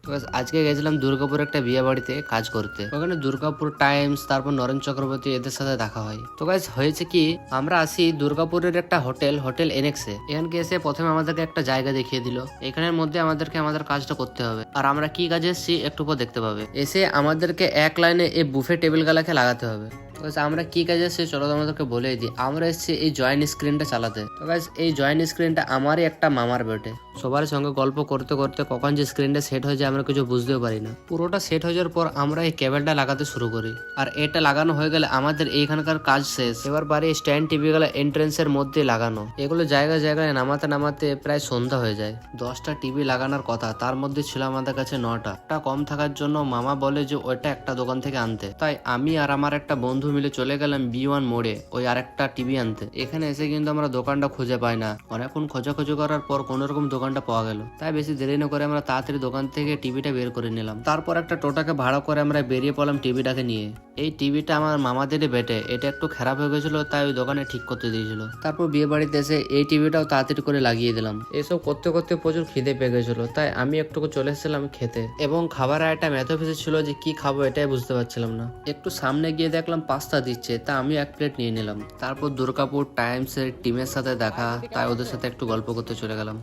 তো guys, আজকে গেছিলাম দুর্গাপুর একটা বিয়ে বাড়িতে কাজ করতে। ওখানে দুর্গাপুর টাইমস, তারপর নরেন চক্রবর্তী এদের সাথে দেখা হয়। তো গাইস হয়েছে কি, আমরা আসি দুর্গাপুরের একটা হোটেল এনএক্সে। এখানকে এসে প্রথমে আমাদেরকে একটা জায়গা দেখিয়ে দিল, এখানের মধ্যে আমাদেরকে আমাদের কাজটা করতে হবে। আর আমরা কি কাজে এসেছি একটু পর দেখতে পাবে। এসে আমাদেরকে এক লাইনে এই বুফে টেবিল গালাকে লাগাতে হবে। তো guys, আমরা কি কাজে এসেছি চলো তোমাদেরকে বলে দিই। আমরা এসেছি এই জয়েন্ট স্ক্রিনটা চালাতে। তো গাইস এই জয়েন্ট স্ক্রিনটা আমারই একটা মামার বেটে। সবার সঙ্গে গল্প করতে করতে কখন যে স্ক্রিনটা সেট হয়ে যায় আমরা কিছু বুঝতেও পারি না। পুরোটা সেট হয়ে যাওয়ার পর আমরা এই কেবলটা লাগাতে শুরু করি। আর এটা লাগানো হয়ে গেলে আমাদের এইখানকার কাজ শেষ। এবার বাড়ি স্ট্যান্ড টিভি গুলো এন্ট্রেন্সের মধ্যে লাগানো। এগুলো জায়গায় জায়গায় নামাতে নামাতে প্রায় সন্ধ্যা হয়ে যায়। 10টা টিভি লাগানোর কথা, তার মধ্যে ছিল আমাদের কাছে 9টা। একটা কম থাকার জন্য মামা বলে যে ওইটা একটা দোকান থেকে আনতে। তাই আমি আর আমার একটা বন্ধু মিলে চলে গেলাম B1 মোড়ে ওই আরেকটা টিভি আনতে। এখানে এসে কিন্তু আমরা দোকানটা খুঁজে পাই না। অনেকক্ষণ খোঁজাখুঁজি করার পর কোন রকম দোকানটা পাওয়া গেল। তাই বেশি দেরি না করে আমরা তাড়াতাড়ি দোকান থেকে টিভিটা বের করে নিলাম। তারপর একটা টোটাকে ভাড়া করে আমরা বেরিয়ে পড়লাম টিভিটাকে নিয়ে। এই টিভিটা আমার মামাদেরই বেটে, এটা একটু খারাপ হয়ে গেছিল তাই ওই দোকানে ঠিক করতে দিয়েছিল। তারপর বিয়ে বাড়িতে এসে এই টিভিটাও তাড়াতাড়ি করে লাগিয়ে দিলাম। এসব করতে করতে প্রচুর খিদে পেয়ে গেছিল, তাই আমি একটু চলে এসেছিলাম খেতে। এবং খাবার আইটেম এত বেশি ছিল যে কি খাবো এটাই বুঝতে পারছিলাম না। একটু সামনে গিয়ে দেখলাম পাস্তা দিচ্ছে, তা আমি এক প্লেট নিয়ে নিলাম। তারপর দুর্গাপুর টাইমস এর টিমের সাথে দেখা, তাই ওদের সাথে একটু গল্প করতে চলে গেলাম।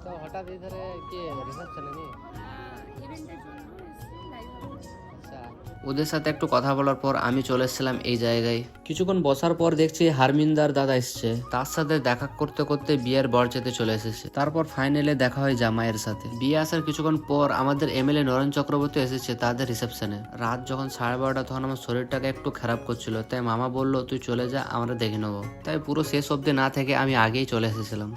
তো হঠাৎ ইধারে কি রিসেপশন নাকি? ওদের সাথে একটু কথা বলার পর আমি চলে এসেছিলাম এই জায়গায়। কিছুক্ষণ বসার পর দেখছি হারমিন্দার দাদা এসছে। তার সাথে দেখা করতে করতে বিয়ের বরযাত্রী চলে এসেছে। তারপর ফাইনালে দেখা হয় জামাইয়ের সাথে। বিয়ে আসার কিছুক্ষণ পর আমাদের MLA নরেন চক্রবর্তী এসেছে তাদের রিসেপশনে। রাত যখন 12:30 তখন আমার শরীরটাকে একটু খারাপ করছিল, তাই মামা বললো তুই চলে যা, আমরা দেখে নেবো। তাই পুরো শেষ অব্দি না থেকে আমি আগেই চলে এসেছিলাম।